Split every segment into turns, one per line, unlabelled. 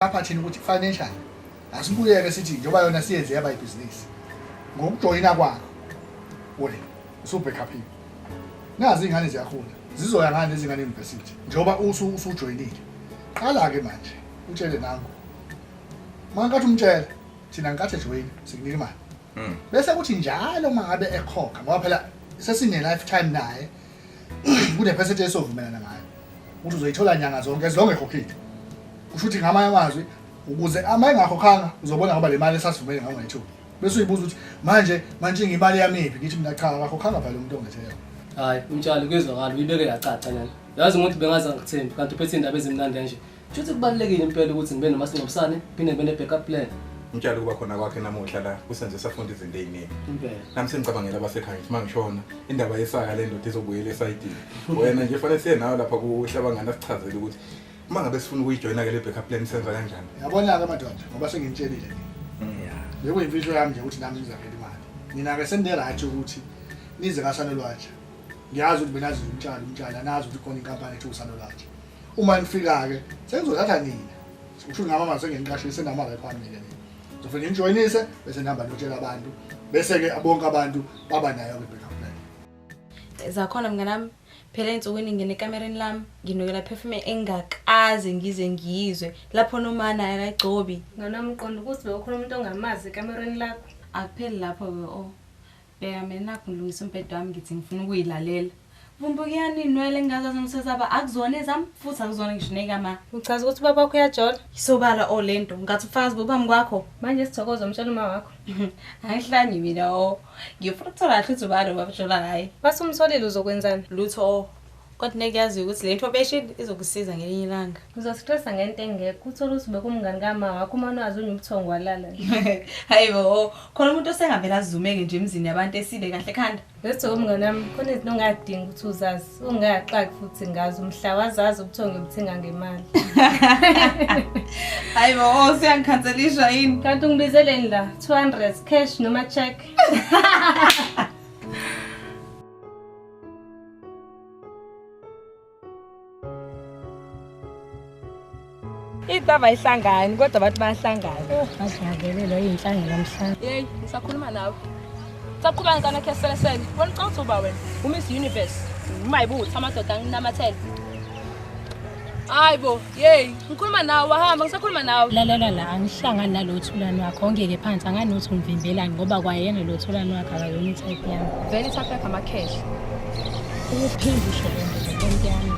Lapha thina ukuthi financial asibuyeke sithi njengoba yona siyenze yaba ibhizinisi ngokujoyina kwakho wena usubackup nazi ingane ziyakhula zizoya ngane izingane university njengoba usujoyinile qala ke manje utshele nangu mangathi umtshela thina nkathi join sikunika imali bese kuthi njalo mangabe ekhokha ngoba phela sesine lifetime naye kune percentage esovumelana ngayo ukuthi uzoyithola nyanga zonke ezonke ekhokhile kusho ukuthi ngamanye amazwi ukuze ama engakhokhanga uzobona ngoba le mali esasivumele ngawo ngayithola bese uyibuza ukuthi manje ngimali yami iphi ngithi mina cha akakhokhanga phela umuntu ongetheyo
hayi umtshali kwezwakala uyibeke yacaca lana yazi ukuthi bengaza ngithembi kanti uphethe indaba ezimnandi nje futhi kubalekile impela ukuthi ngibe nomasingcwabisane phinde ngibe ne-backup plan
umtshali kuba khona kwakhe namuhla la kusenze safunda izinto eziningi
impela
nami sengicabangela abasekhaya ukuthi mangishona indaba yesaka le ndoda izobuyela esayidini wena nje fanele siye nawe lapha kuhlabangana sichazele ukuthi uma ngabe sifuna ukuyijoyina ke le backup plan senza kanjani
yabona-ke madoda ngoba sengimtshelile bekuyimfihlo yami nje ukuthi nami ngizaphela imali mina-ke sengine-right ukuthi nize kasanolwatsha ngiyazi ukuthi benazi umtshali anazi ukuthi khona inkampani ethi usanolwatsha uma nifika-ke sengizothatha nina usho ngama manje sengeniqashile senamali ayifani nina ngizofike ngijoyinise bese nihamba niyotshela abantu bese-ke bonke abantu baba nayo-ke i-backup plan
zakhona mnganami phela ensukwini ngene ekamereni lami nginokela perfume engakaze ngize ngiyizwe lapho nomana akayigcobi
nganamqondo ukuthi bekhona umuntu ongamazi ekamereni lakho
akupheli lapho beka mina ngilungisa umbhedo wami ngithi ngifuna ukuyilalela vumbukiyani inwele engazazi ngisesaba akuzona ezami futhi akuzona ngisho nekama
uchaza ukuthi ubaba wakho uyajola
isobala olento ngathi ufakazi bobami kwakho
manje sithokoza umtshela uma wakho
angihlanyi mina ngifuna ukuthola kahle ubalo babajola hayi
base umsolile uzokwenzani
lutho kodwa nekuyaziyo ukuthi le information izokusiza ngelinye ilanga
uzosistressa ngento engekho uthole ukuthi bekumngani kama wakho uma nazi unye ubuthongo walala
hayibo khona umuntu osengavela azumeke nje emzini yabantu eside kahle khanda
bese umngani wami khona izinto ongadingi ukuthi uzazi ungayaxaki futhi ngazi umhla wazazi ubuthongo ebuthenga ngemali
hayibo siyangikhanselisha yini
kanti ungibizeleni la 200 cash noma check
Itaba ayihlangani kodwa abantu bayahlangana.
Asiyavelelwa iy'nhlanga namhlanje.
Hey, ngisakhuluma nawe. Saqhubeka ngikana kheselesele. Wena uqala uba wena, uMiss Universe. Umayibutha amadoda anginamathele. Hayibo, hey, ngikhuluma nawe wahamba ngisakhuluma nawe.
Lalela la angihlangani nalothulani wakho ongeke phansi anganothi ungivimbelani ngoba kwayena lothulani wakho akayona itype yami.
Vele ithatha yakho ama-cash.
Ukuphinde usho lento nto yami.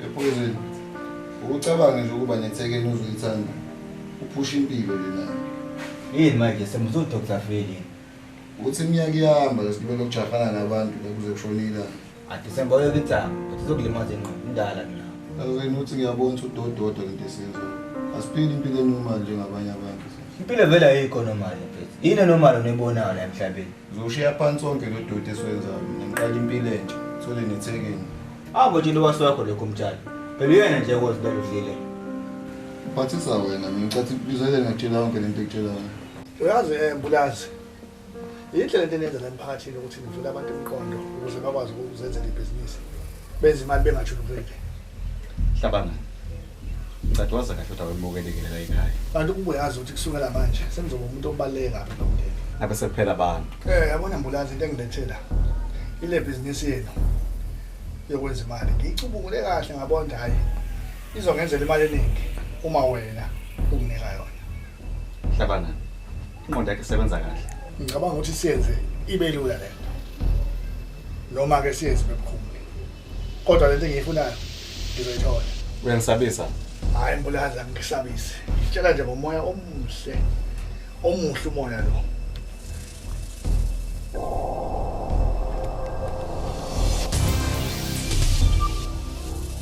Ephuzeni ukucabanga nje ukuba nethekeni uzoyithanda uphusha impilo lena
yini manje semzudo Dr. Feli
uthi iminyaka iyahamba lesibele ukujahana nabantu kuze kushonila
aDisemba uyokutanga futhi zokulimaza ingqondo indala mina
azweni uthi ngiyabona ukuthi udododo lento esizo asiphili impilo enormal njengabanye abantu
impilo vele ayikho normal mfethu yini normal oneyibonayo la emhlabeni
uzoshiya phansi sonke lo dodo esiwenzayo ngiqala impilo entsha thole nethekeni
abo nje lo wasakho lokho umtshali phela uyena nje kozibela udlile
uphathisa wena mina ngicathi bizele ngakutshela yonke lento ekutshelayo
uyazi mbulazi indlela into enenza la emphakathini ukuthi nivule abantu imiqondo ukuze bakwazi ukuzenzela ibhizinisi benze imali bengajulukile
Hlabanga Ngicathi waza kahle ukuthi awemukelekelela ekhaya.
Kanti ubuyazi ukuthi kusukela manje sengizoba umuntu obaleka kabi nomndeni.
ngabe sekuphela abantu.
Yabona Mbulazi into engilethela ile business yenu yokwenza imali ngicubungule kahle ngabona hayi izongenzela imali eningi uma wena ukunika yona.
Hlabana ingqondo yakhe isebenza kahle.
Ngicabanga ukuthi siyenze ibe lula lento noma ke siyenze bebukhulu kodwa lento engiyifunayo ngizoyithola.
Uyangisabisa?
Hayi Mbulazi angisabisi ngitshela nje ngomoya omuhle umoya lo.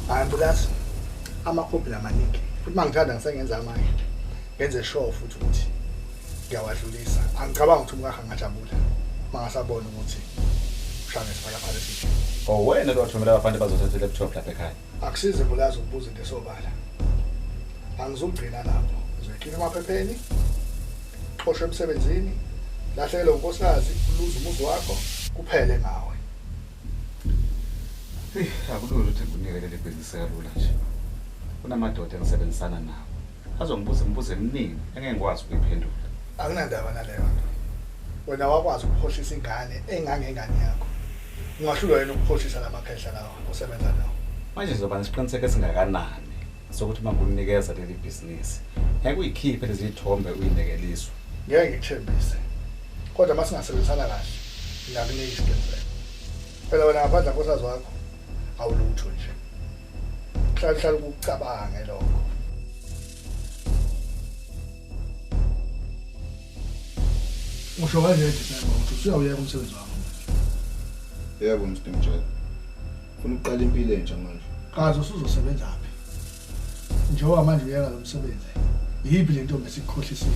Hayi Mbulazi amakhophi lamaningi futhi mangithanda ngisengenza amanye ngenze sure futhi ukuthi ngiyawadlulisa. Angicabanga ukuthi umkaha ngajabula mangasabona ukuthi ushane sifaka phakathi.
Oh wena lo wathumela abafanele bazothatha laptop lapha ekhaya.
Akusize Mbulazi ukubuza into esobala. Angizogcina lapho. Ngizoyikhipha emaphepheni. Xoshwe emsebenzini. Lahlekelwe unkosikazi, uluze umuzi wakho kuphele ngawe.
Akulula ukuthi nginikele le business kalula nje. Kunamadoda engisebenzisana nawo. Azongibuza imibuzo eminingi engeke ngikwazi ukuyiphendula.
Akunandaba naleyo nto. Wena wakwazi ukuphoshisa ingane engangengane yakho. Ungahlulwa yena ukuphoshisa lamakhehla lawo osebenza nawo.
Manje zoba nesiqiniseko esingakanani sokuthi mangunikeza leli business. Ngeke uyikhiphe lezi ithombe uyinekeliswa.
Ngeke ngikuthembise. Kodwa masingasebenzisana kahle, ngiyakunika isiqiniseko. Phela wena ngaphandle kosazi wakho awulutho nje. Hlala ukucabange lokho. Usho kanje December ukuthi usuyawuyeka umsebenzi wakho.
Yebo Mr. Mtshali. Ufuna uqala impilo entsha manje.
Kazi usuzosebenza phi? Njengoba manje uyeka lo msebenzi. Yiphi lento besikukhohlisile?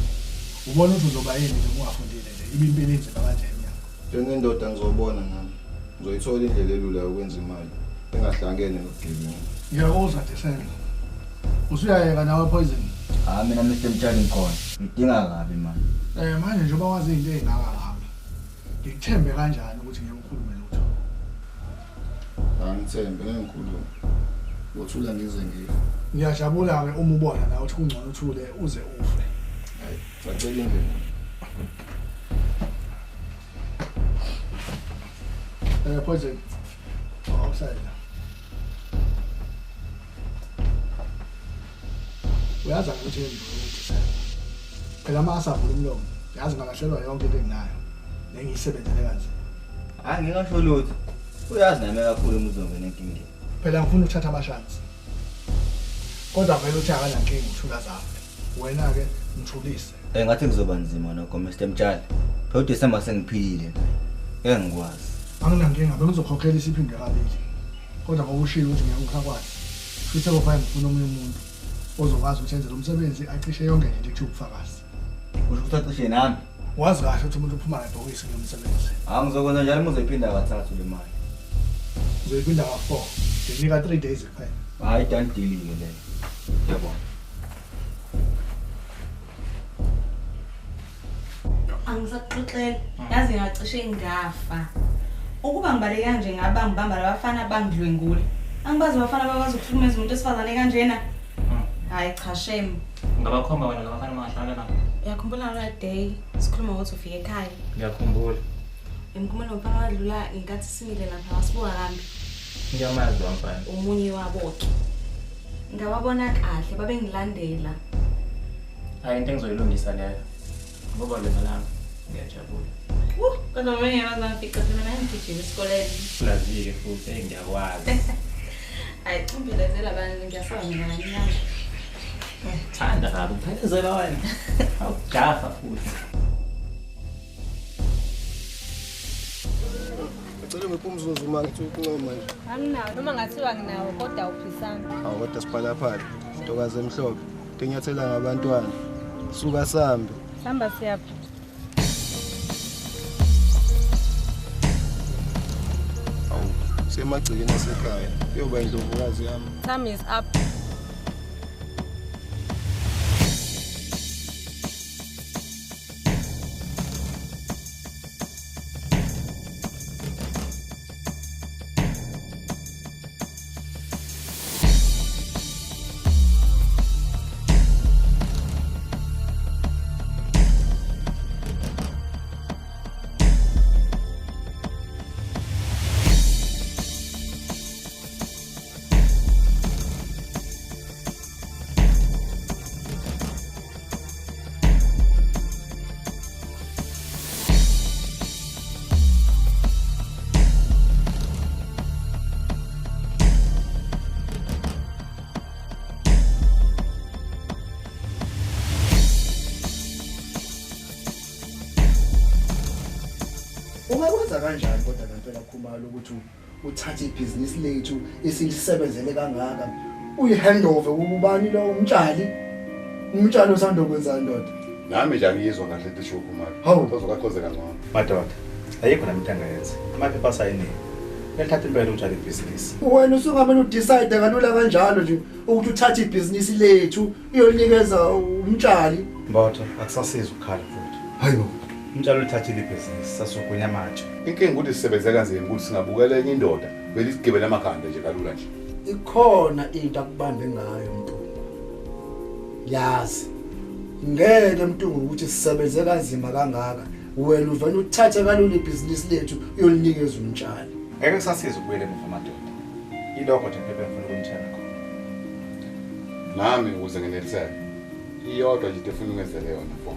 Ubona ukuthi uzoba yini nje ungafundile nje ibimpilo inzima kanje enyanga.
Njengendoda ngizobona nami. Ngizoyithola indlela elula yokwenza imali engahlangene nokugebengu.
Ngiyakuzwa December. Usuyayeka nawe poison.
Mina Mr. Mtshali ngikhona. Ngidinga kabi manje.
Manje njengoba wazi into ezingaka ngami. Ngikuthembe kanjani ukuthi ngiyukhulume lutho?
Angithembe ngikhuluma. Ngothula ngize ngife.
Ngiyajabula ke uma ubona na ukuthi kungcono uthule uze ufe.
Hayi, sacela indlela.
Poison. Outside. Uyazi ukuthi ukuthi phela masavula umlomo. Yazi ngalahlelwa yonke into enginayo. Nengiyisebenzele kanzima.
Ngingasho lutho. Uyazi nami kakhulu umuzongena enkingeni.
Phela ngifuna ukuthatha amashansi. Kodwa vele uthi akanankinga uthula zakhe. Wena ke ngithulise.
Ngathi kuzoba nzima nokho Mr. Mtshali. Phela uDecember sengiphilile. Ngeke ngikwazi.
Anginankinga bengizokhokhela isiphinde kabili. Kodwa ngokushilo ukuthi ngiyakukwazi. Futhi akufana ngifuna omunye umuntu ozokwazi ukuthi enze lo msebenzi acishe yonke into ekuthiwa ubufakazi.
Kusho ukuthi acishe nami.
Wazi kahle ukuthi umuntu uphuma ngebhokisi lomsebenzi.
Ngizokwenza njalo uma uzoyiphinda kathathu le mali.
Uzoyiphinda ka4. Nginika 3 days kuphela.
Hayi dantili-ke le. Yabona.
Angisaxoxela. Yazi ngacishe ngafa. Ukuba ngibale kanje ngabangibamba labafana abangidlwengula. Angibazi abafana bakwazi ukuhlukumeza umuntu esifazane kanjena. Hayi cha shame.
Ngabakhomba wena labafana mangahlala nabo.
Uyakhumbula la day sikhuluma ukuthi ufike ekhaya.
Ngiyakhumbula.
Ngikhumbula umfana wadlula inkathi simile lapha wasibuka kambi.
Ngiyamazi wamfana.
Umunye wabo ke. Ngababona kahle babengilandela.
Hayi into engizoyilungisa leyo. Ngoba lena lami ngiyajabula.
Kodwa ngeke ngafika mina ngigijima esikoleni.
Kulazike futhi ngiyakwazi.
Hayi umphelezela abantu ngiyasaba mina nanyana.
Thanda kabi uphelezela wena. Awujafa futhi.
Ngicela ngipumzuzu uma ngithi ukuncoma manje.
Anginawo noma ngathiwa nginawo kodwa uphisana.
Hawu kodwa siphala phala. Ntokazi emhlophe. Tinyathela ngabantwana. Suka sambe.
Samba siyapha.
Semagcikeni asekhaya kuyoba indlovukazi yami.
Time is up.
ungakwenza kanjani kodwa ngempela Khumalo ukuthi uthathe ibhizinisi lethu esilisebenzele kangaka uyihandover kubani lo umtshali osanda kwenza ndoda
nami nje angiyizwa kahle into esho Khumalo
Hawu.
uzokaqhoze kangcono
Madoda, ayikho nami into angayenza. Amaphepha asayiniwe. Ngiyathatha impela utshale ibhizinisi.
wena usungamane udecide kalula kanjalo nje ukuthi uthathe ibhizinisi lethu uyolinikeza umtshali
Mbotho, akusasiza ukukhala futhi.
hayibo
Umtshalo uthathile ibhizinisi sasukunya amatshe.
inkinga ukuthi sisebenze kanzima ukuthi singabukela enye indoda belisigibele amakhanda nje kalula nje
ikhona into akubambe ngayo Mntungu yazi ngeke Mntungu ukuthi sisebenze kanzima kangaka wena uvela uthathe kalula ibhizinisi lethu uyolinikeza umtshali
Ngeke kusasiza ukubuyela emuva madoda. Ilokho nje phela ngifuna ukumtshela khona.
nami ukuze ngeneliseke iyodwa nje efuna ungenzele yona mfo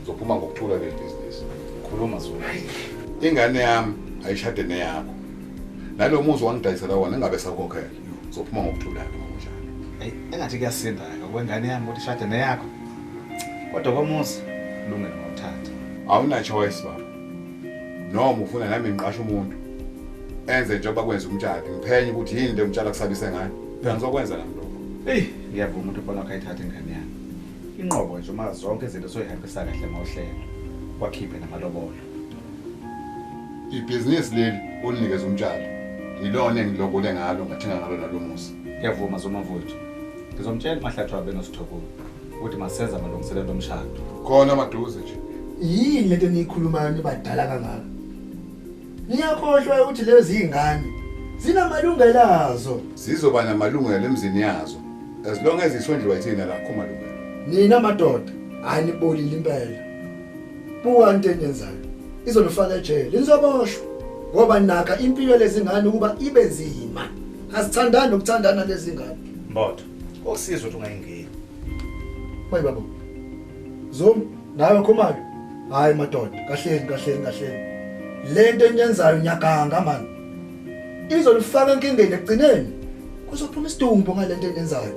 uzophuma ngokuthula le business
Khuluma Zulu.
ingane yami ayishade neyakho nalo muzi wangidayisela wona engabe sakhokhela uzophuma ngokuthula ke ngokunjalo
Hey, engathi kuyasinda ngokwengane yami ukuthi shade neyakho. Kodwa komuzi kulungile ngokuthatha.
awuna choice baba noma ufuna nami ngiqashe umuntu enze njengoba kwenza umtshalo ngiphenye ukuthi yini le umtshalo kusabise ngayo phela ngizokwenza nami lokho
Hey, ngiyavuma ukuthi ubona ukayithatha ingane yami. Inqobo nje uma zonke izinto soyihambisa kahle mawuhlelo. Wakhiphe namalobolo.
ibhizinisi leli unikeza umtshalo yilona engilobole ngalo ngathenga ngalo nalomuzi
Ngiyavuma zomavuthu. Ngizomtshela mahlathi wabe nosithokolo ukuthi masenza amalungiselelo omshado.
khona maduze nje
yini lento eniyikhulumayo nibadala kangaka niyakhohlwa ukuthi lezi izingane zinamalungelo azo
zizoba namalungelo emzini yazo as long as isondliwa yithina la khoma malungelo
nina madoda anibolile impela buka into enyenzayo izolufaka ejele nizoboshwa ngoba naka impilo lezingane ukuba ibe nzima asithandani ukuthandana lezingane
Mbotho, okusiza ukuthi ungayingeni.
mayi babo Zom nawe Khumalo hayi madoda kahleni lento enyenzayo nyakanga man izolufaka enkingeni ekugcineni kuzophuma isidumbu ngalento enyenzayo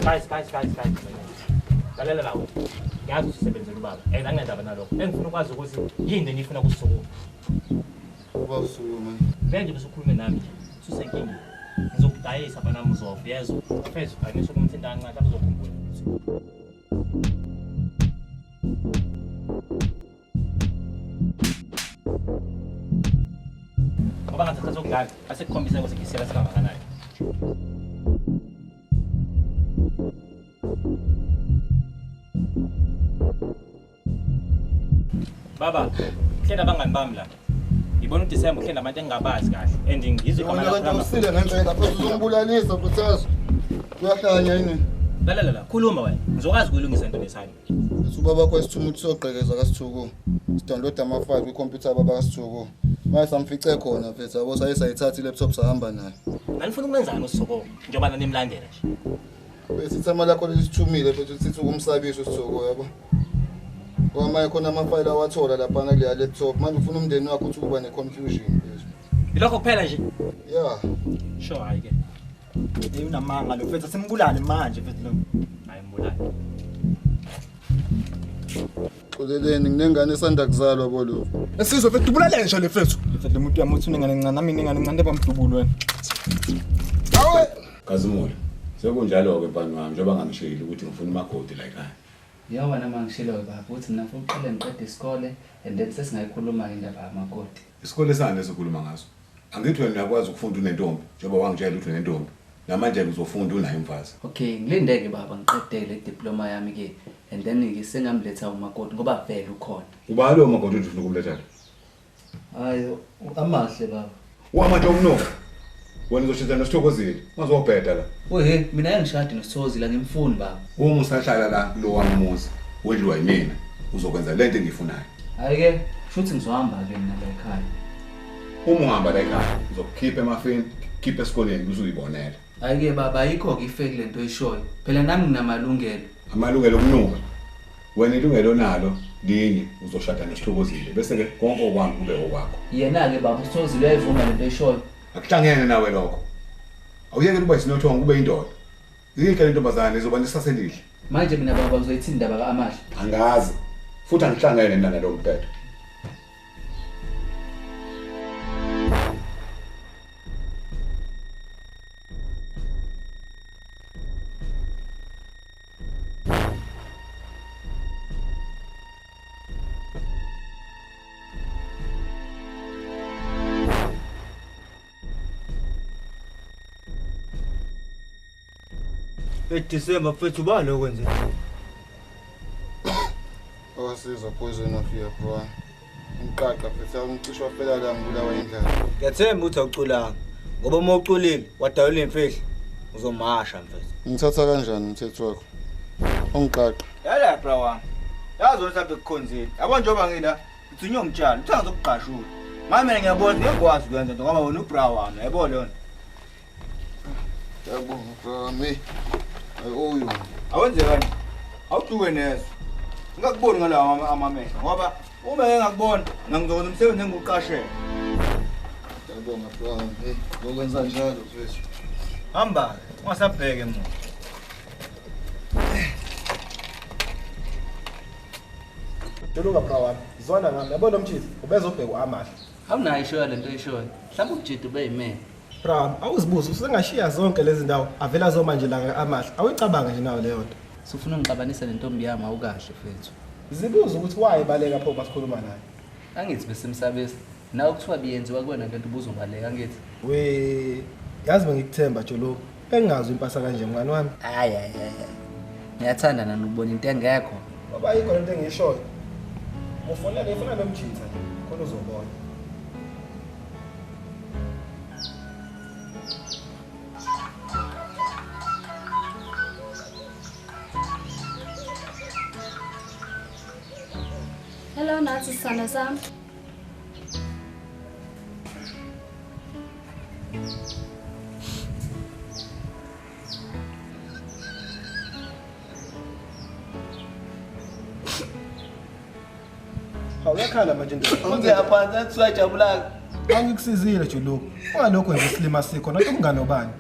Guys. Lalela lawo. Ngiyazi usisebenzela ubaba. Angindaba nalokho. Engifuna ukwazi ukuthi yini enifuna kusukuma.
Uba usukuma.
Vele bese ukhulume nami nje. Susenkini. Ngizokudayisa bana mzofu yezo. Phezulu anisho kumthinta kancane lapho uzokhumbula. Ngoba ngathi sokudlala asekukhombisa ukuthi ngisela sikangakanani. Baba, hlenda abangani bami la. Ngibona uDecember hlenda abantu engingabazi kahle and ngizwe igama lakho.
Wona usile ngempela phela uzombulalisa Buthazo. Kuyahlanya yini?
La, khuluma wena. Ngizokwazi ukuyilungisa into lesani.
Ubaba kwesithumu usogqekeza kaSithuko. Sidownload ama-file kwicomputer baba kaSithuko. Manje samfice khona mfethu yabo sayithatha ilaptop sahamba nayo.
Nganifuna ukwenzani uSithoko njengoba nanimlandela nje.
Bese ithama lakho lesithumile mfethu sithi ukumsabisa uSithoko yabo. Ngoba khona ama-file awathola lapha kule laptop manje ufuna umndeni wakho ukuthi kuba ne-confusion mfethu.
Ilokho kuphela nje.
Yeah.
Sure hayi ke.
Unamanga lo mfethu simbulale manje mfethu lo.
Hayi mbulale.
Xoleleni nginengane esanda kuzalwa bolo.
Esizwe mfethu ubulale nje le mfethu. Mfethu le muntu yamuthi unengane encane nami ingane encane bamdubulo wena.
Awe
Kazimula sekunjalo ke bani wami njengoba ngangishilo ukuthi ngifuna umakoti la ekhaya
Yabona mangishilo baba uthi mina ngifuna uqale ngiqede isikole and then sesingayikhuluma indaba yamakoti.
isikole sane esikhuluma ngaso angithi wena uyakwazi ukufunda unentombi njengoba wangitshela ukuthi unentombi namanje uzofunda unayo umfazi
Okay ngilindeke baba ngiqedele idiploma yami ke and then ngisengamletha umakoti ngoba vele ukhona.
ubalo umakoti ufuna ukumletha
Hayo amahle baba.
wamanje umnoko wena uzoshintana nesithokozile ngazobheda la
Ohe mina engishade noSithozila ngimfuni baba.
uma usahlala la lo wamuzi wedliwa yimina uzokwenza lento engiyifunayo
Hayi ke futhi ngizohamba ke mina la ekhaya.
uma uhamba la ekhaya uzokukhipha emafini khipha esikoleni uzuyibonela
Hayi ke baba ayikho ke ifake lento eshoyo. Phela nami nginamalungelo.
amalungelo okunuka wena ilungelo nalo linye uzoshada nesithokozile bese ke konke okwami kube okwakho
Yena ke baba uSithozila uyayivuma lento eshoyo.
akuhlangene nawe lokho awuyeke ukuba isinothongo kube indoda yike le ntombazane izoba nesaselihle
Manje mina baba uzoyithini indaba kaMahla?
Angazi. Futhi angihlangene nana lo mbhedo.
December mfethu bani okwenze?
Awasiza poison of your bro. Umqaqa mfethu umcisho phela la ngibulawa indlala.
Ngiyathemba uthi awuculanga. Ngoba uma uculile wadawula imfihlo uzomasha mfethu.
Ngithatha kanjani umthetho wakho? Umqaqa.
Yala bra wami. Yazi mhlawumbe kukhonzile. Yabo njengoba ngila uthinywa umtshalo uthanga zokuqashula. Mami mina ngiyabona ngiyakwazi ukwenza ngoba wona ubra wami yabo lona.
Yabonga bro me. Ayoyo.
Awenze kanje. Awuduke nezo. Ngakuboni ngalawa amamehlo ngoba uma engakubona ngizokwenza umsebenzi engiuqashela.
Yabonga bro me. Ngokwenza njalo mfethu.
Hamba, ungasabheke mo.
Juluka bra wami. Zona ngami yabona umthithi ubeza ubheka uAmahla.
Awunayo ishoya lento eshoyo. Mhlawumbe uJedu bayimene.
Bra, awuzibuza usengashiya zonke lezi ndawo avela zo manje la kaAmahla. Awuyicabanga nje nayo leyo nto.
Sifuna ungixabanisa nentombi yami awukahle fethu.
Zibuza ukuthi why baleka pho basikhuluma naye.
Angithi besimsabesa. Nawe kuthiwa biyenziwa kuwena lento ubuzobaleka angithi.
We, yazi ngikuthemba Juluka. Engazi impasa kanje mngani wami.
Hayi. Ngiyathanda nanokubona into engekho.
Baba yikho lento engiyishoyo. Ufonela ifuna nomjitha nje. Khona uzobona.
Hello, Nazi Sana Sam.
Awuyakhala manje ndoda.
Unze aphansi athi uyajabula.
Angikusizile Juluka. Ungalokho nje isilima sikho nathi umngane obani.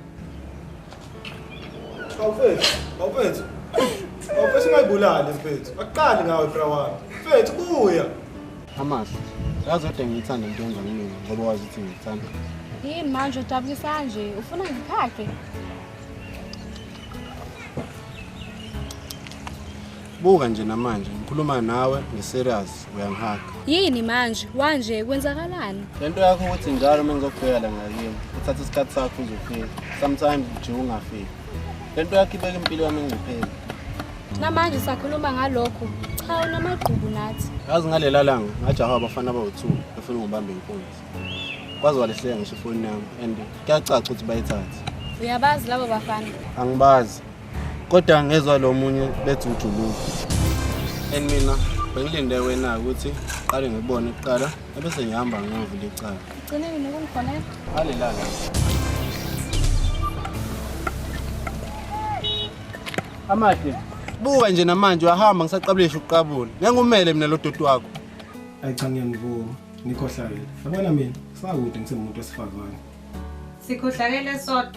Awufethu. Awufethu ungayibulali mfethu. Aqali ngawe bra wami. Mfethu buya.
Amahla. Yazi kodwa ngithanda into yenza kimi ngoba wazi ukuthi ngithanda.
Yini manje ujabulisa nje? Ufuna ngiphake?
Buka nje namanje ngikhuluma nawe ngeserious uyangihaga.
Yini manje? Wanje kwenzakalani?
Lento yakho ukuthi njalo uma ngizokufika la ngakini uthatha isikhathi sakho uzofika. Sometimes nje ungafiki. Lento yakho ibeka impilo yami engcupheni.
Namanje sakhuluma ngalokho. Cha unamagqubu nathi.
Yazi ngalela langa ngajaha abafana abawu2 befuna ngibambe inkunzi. Kwazi walehlela ngisho ifoni yami and kuyacaca ukuthi bayithathe.
Uyabazi labo bafana?
Angibazi. Kodwa ngezwe lo munye bethi uJuluka. And mina bengilinde wena ukuthi qale ngibone kuqala ebese ngihamba ngiyovula icala.
Ugcineni nokungifonela?
Halela la. Amahle. Buka nje namanje uyahamba ngisaqabulesha ukuqabula. Ngengumele mina lo doti wakho.
Ayicha ngiyamvuma. Nikhohlakele. Yabona mina sakude ngisemuntu wesifazane.
Sikhohlakele sodwa.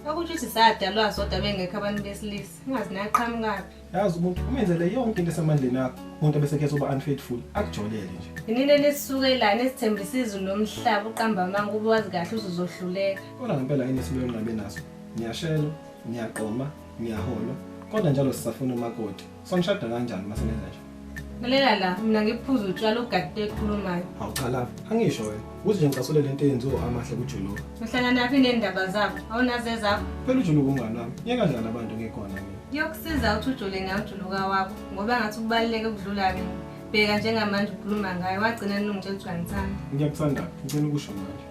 Akuthi sisadalwa sodwa bengekho abantu besilisa. Ungazi naqhamukapi.
Yazi umuntu umenzele yonke into esamandleni akho. Umuntu bese khetha uba unfaithful akujolele nje.
Inini lesisukelana esithembisa izulu nomhlaba uqamba manga ube wazi kahle uzohluleka.
Kodwa ngempela yini esibuye nqabe naso. Ngiyashelo, ngiyaqoma, ngiyaholwa. Kodwa njalo sisafuna umakoti. Sonishada kanjani masenza nje?
Lalela la mina ngiphuza utshwala ugade ekhulumayo.
Awuqala, angisho wena. Uthi nje ngicasule lento eyenziwa Amahle kuJuluka.
Uhlala naphi nendaba zakho? Awunaze zakho?
Phela uJuluka umngane wami. Yeka kanjani abantu ngekhona mina.
Yokusiza ukuthi ujule ngawujuluka wakho ngoba ngathi kubaluleke ukudlula mina. Bheka njengamanje ukhuluma ngaye wagcina ningitshela ukuthi ngithanda.
Ngiyakuthanda, ngicela ukusho manje.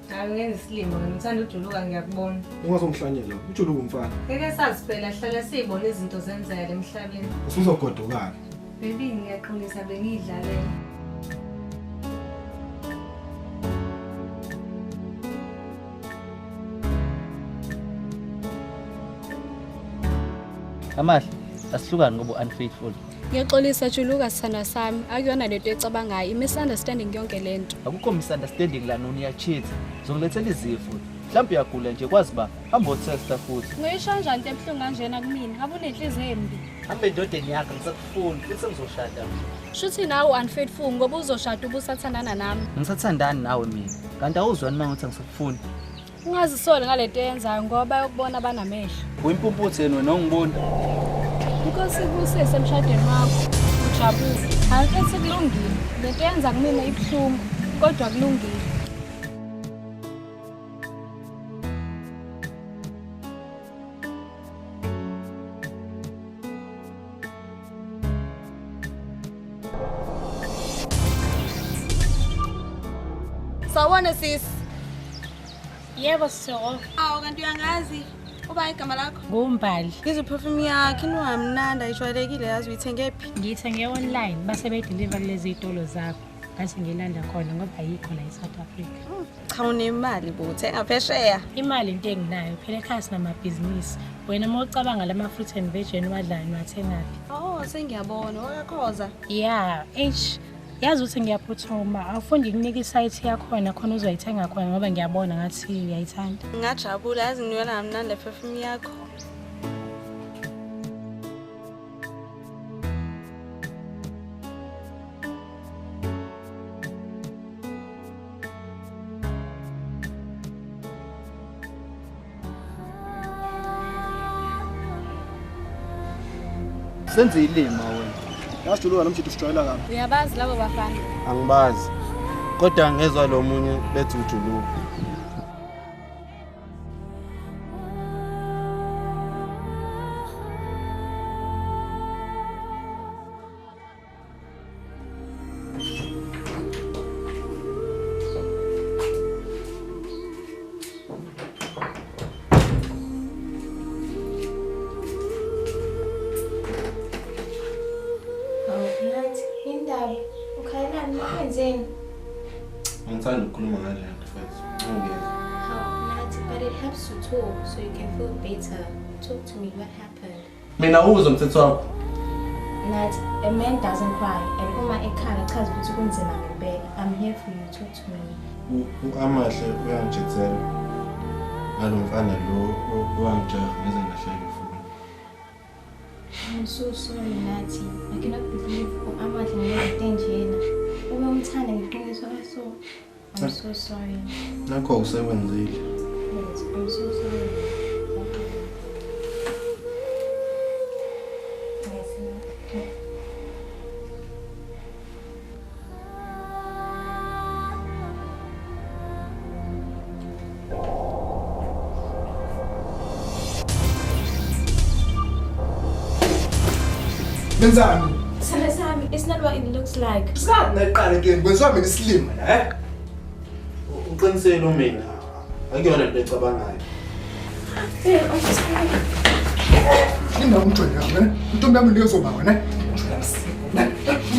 Hayi ngenza isilimo ngithanda ujuluka ngiyakubona.
Ungazomhlanyela, uJuluka umfana.
Ngeke sazi phela hlala sibona izinto zenzeka emhlabeni.
Usuzogodukala.
Baby ngiyaqinisa bengidlalela.
Amahle, asihlukani ngoba unfaithful.
Ngiyaxolisa Juluka sithanda sami. Akuyona lento ecabangayo. I-misunderstanding yonke lento.
Akukho misunderstanding la noni uyacheat. Zongilethela izifo. Mhlawumbe uyagula nje kwazi ba hamba utesta futhi.
Ngoyisho kanjani into ebuhlungu kanjena kumina? Ngabe unenhliziyo embi.
hambe endodeni yakhe ngisakufuni futhi sengizoshada.
Shuthi nawe unfaithful ngoba uzoshada ubusathandana nami.
Ngisathandani nawe mina. Kanti awuzwani mangithi ngisakufuni.
Ungazisole ngalento eyenzayo ngoba bayokubona banamehlo.
Uyimpumputhe yena wena ongiboni.
Inkosi ibusise emshadweni wakho. Ujabule. Angithi kulungile. Lento yenza kumina ibuhlungu kodwa kulungile.
Sawona sis.
Yebo so.
Awu kanti uyangazi uba igama lakho?
Ngumbali.
Ngizwe perfume yakhe inwamnanda ijwayelekile yazi uyithenge phi?
Ngiyithenge online base bedeliver lezi izitolo zakho. Ngase ngilanda khona ngoba ayikho la eSouth Africa.
Cha unemali bo uthenga phesheya.
Imali into enginayo phela ekhaya sinamabhizinisi. Wena mawucabanga lama fruit and veg enwadlayo niwathengaphi?
Oh sengiyabona wakakhoza.
Yeah, yazi ukuthi ngiyaphuthuma awufundi kunika isite yakhona khona uzoyithenga khona ngoba ngiyabona ngathi uyayithanda.
Ngajabula yazi ngiwela ngamnandi perfume yakho.
Senze ilima wena.
Yasijuluka nomjito sijwayela kabi.
Uyabazi labo bafana?
Angibazi. Kodwa ngezwe lo munye bethi ujuluka. Ngithanda ukukhuluma ngale nto futhi. Ungeke.
Nathi, but it helps to talk so you can feel better. Talk to me, what happened?
Mina uzwe umthetho wakho.
Nathi, a man doesn't cry and uma ekhala chaza ukuthi kunzima ngempela. I'm here for you, talk to me.
Amahle uyangijethela. Ngalomfana lo owangijaha ngize ngahleka ifoni.
I'm so sorry, Nathi. I cannot believe amahle ngeke njena. Uma umthanda ngiqiniswa so. I'm so sorry.
Nakho usekwenzile.
Yes, I'm so sorry.
Nenzani?
Sami, it's not what it looks like.
Sikathi nayiqala ke ngizwa mina isilima la,
Uqinisele mina. Akuyona into ecabangayo.
I'm sorry.
Linda umntwana wena. Intombi yami liyozoba wena.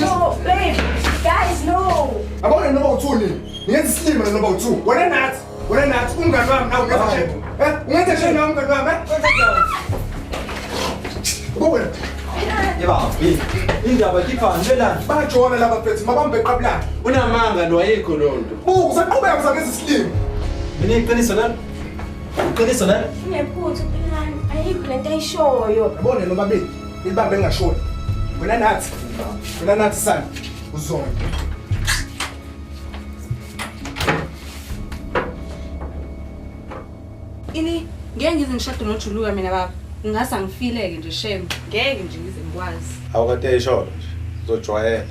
No, babe. Guys, no.
Abona noma uthuli. Ngenza isilima noma uthu. Wena nathi ungani wami nawe ungenza shebo. Ungenza shebo nawe ungani wami. Wena.
Yeba, indaba kiphani lelana.
Bajona laba mfethu mabambe eqabulana.
Unamanga lo ayikho lonto.
Usaqhubeka uzakwenza isilimo.
Mina iqiniso lana. Iqiniso lana.
Ngephuthu philani. Ayikho lento ayishoyo.
Yabona noma beni, ilibambe engashoni. Wena nathi sana. Uzona.
Ini ngeke ngize ngishade noJuluka mina baba. Ngingasa ngifileke nje shame. Ngeke nje ngize ngikwazi.
Awukade eyisholo nje. Uzojwayela.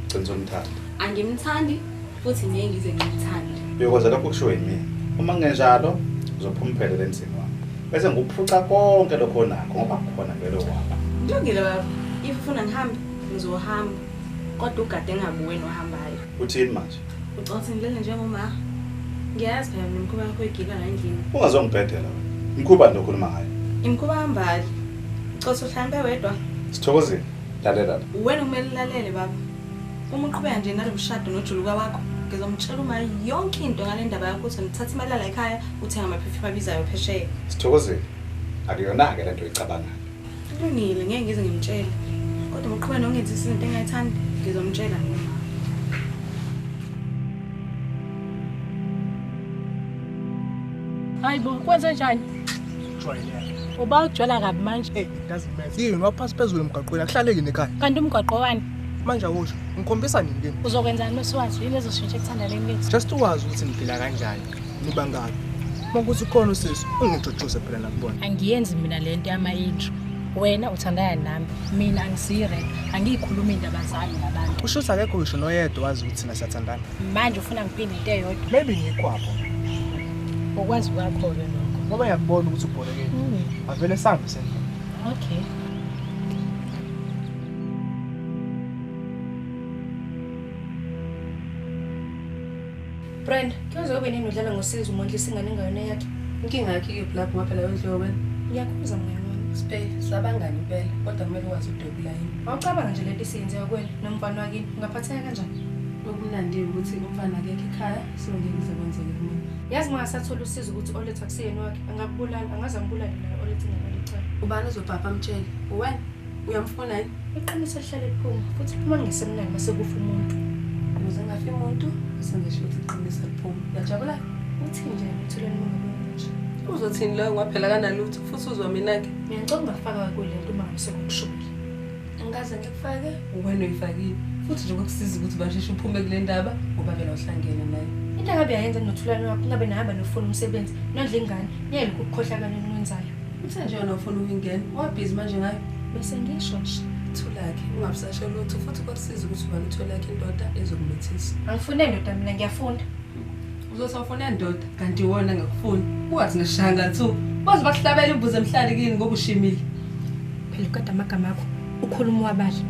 Qinisa umthanda.
Angimthandi futhi ngeke ngize ngimthande.
Uyokwenza lokho kushiwo yimi. Uma ngenjalo uzophuma uphelele ensini wami. Bese ngikuphuca konke lokho nakho ngoba kukhona vele wami.
Kulungile baba. If ufuna ngihambe ngizohamba. Kodwa ugade ngabuwe nohambayo.
Uthini manje?
Ucathi ngilele njengoma. Ngiyazi phela nomkhuba wakho egiba la endlini.
Ungazongibhedela wena. Imkhuba ndokhuluma ngayo.
Imkhuba hambali. Ucathi uhlambe wedwa.
Sithokozile. Lalela la.
Wena kumele ulalele baba. Uma uqhubeka nje nalomshado noJuluka wakho, ngizomtshela uma yonke into ngale ndaba yakho ukuthi ngithatha imali la ekhaya uthenga amaphefumbi abizayo phesheya.
Sithokozile. Akuyona ke lento oyicabangayo.
Kulungile ngeke ngize ngimtshele. Kodwa uma uqhubeka nongenza izinto engayithandi, ngizomtshela mina.
Hayibo, kwenze njani?
Jwayele.
Uba ujwala kabi manje.
Yini waphasi phezulu emgaqweni akuhlaleki nekhaya.
Kanti umgaqo wani?
Manje awusho ngikhombisa nini kimi?
Uzokwenzani masiwazi yini ezoshintsha ekuthandaneni lethu?
Just wazi ukuthi niphila kanjani. Niba ngaphi? Makuthi khona usisi ungijojoze phela nakubona.
Angiyenzi mina lento yama-intro. Wena uthandana nami, mina angisire, angiyikhuluma indaba zami nabantu.
Usho akekho ngisho noyedwa wazi ukuthi thina siyathandana.
Manje ufuna ngiphinde into eyodwa.
Maybe ngikwapho.
Ukwazi kwakho ke lokho.
Ngoba ngiyakubona ukuthi ubholeke. Avele sambe sendlela.
Okay.
Brand, kuyoze ube nini udlala ngosizo uMondli singane ngayona yakhe?
Inkinga yakhe ikephi lapho ngaphela wendliwa wena?
Ngiyakhuza mngani wami.
Sipey, sabangani impela, kodwa kumele ukwazi udobula yini.
Awucabanga nje lento isiyenziwa kuwena nomfana wakini, ungaphatheka kanjani?
Okumnandi ukuthi umfana akekho ekhaya, singeke kuze kwenzeke kumina.
Yazi uma ngasathola usizo ukuthi oletha kusiyeni wakhe, angakubulala, angaze angibulale la oletha ngemali ecala.
Ubani uzobhabha amtshele? Uwena? Uyamfuna yini?
Iqiniso lihlale liphuma, futhi phuma ngesemnani base kufa umuntu.
Ukuze ngafi umuntu, sengisho ukuthi iqiniso liphuma. Uyajabula?
Uthi nje ngitholeni mangabona nje.
Uzothini lo ngaphela kanalutho futhi uzwa mina-ke?
Ngiyacela ungafaka kule nto uma ngisekungishushula.
Angikaze ngikufake, wena uyifakile. Futhi nje kokusiza ukuthi basheshe uphume kule ndaba, ngoba vele uhlangene naye.
Into angabe yayenza nothulane wakho, ngabe nahamba nofuna umsebenzi, nondla ingane, ngeke ukukhohlakala enwenzayo.
Uthe nje wena ufuna ukungena, wabhizi manje ngayo?
Bese ngisho nje.
Thulakhe, ungabusashe lutho futhi kwakusiza ukuthi ubani utholakhe indoda ezokumethisa.
Angifune ndoda mina ngiyafunda.
Uzosafuna indoda kanti wona ngekufuni. Uwathi ngishanga thu. Bazi bakuhlabela imbuzi emhlali kini ngoba ushimile.
Phela kodwa amagama akho ukhuluma wabali.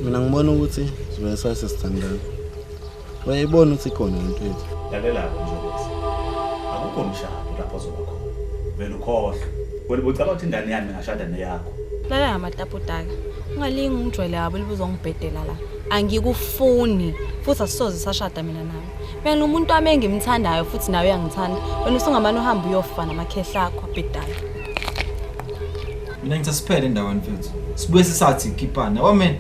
Mina ngibona ukuthi sibe sasesithandana. Wayibona ukuthi ikhona into yethu.
Lalela-ke nje bese. Akukho mshado lapho ozoba khona. Vele ukhohle. Wena ucabanga ukuthi ingane yami ngashada neyakho.
Lalela amataputaka. Ungalingi ungijwayele yabo libuzo ngibhedela la. Angikufuni futhi asisoze sashada mina nawe. Mina umuntu wami engimthandayo futhi nawe uyangithanda. Wena usungamane uhamba uyofa namakhehla akho abhedala.
Mina ngithi siphele endaweni mfethu. Sibuye sisathi ikhipana. Yabo man.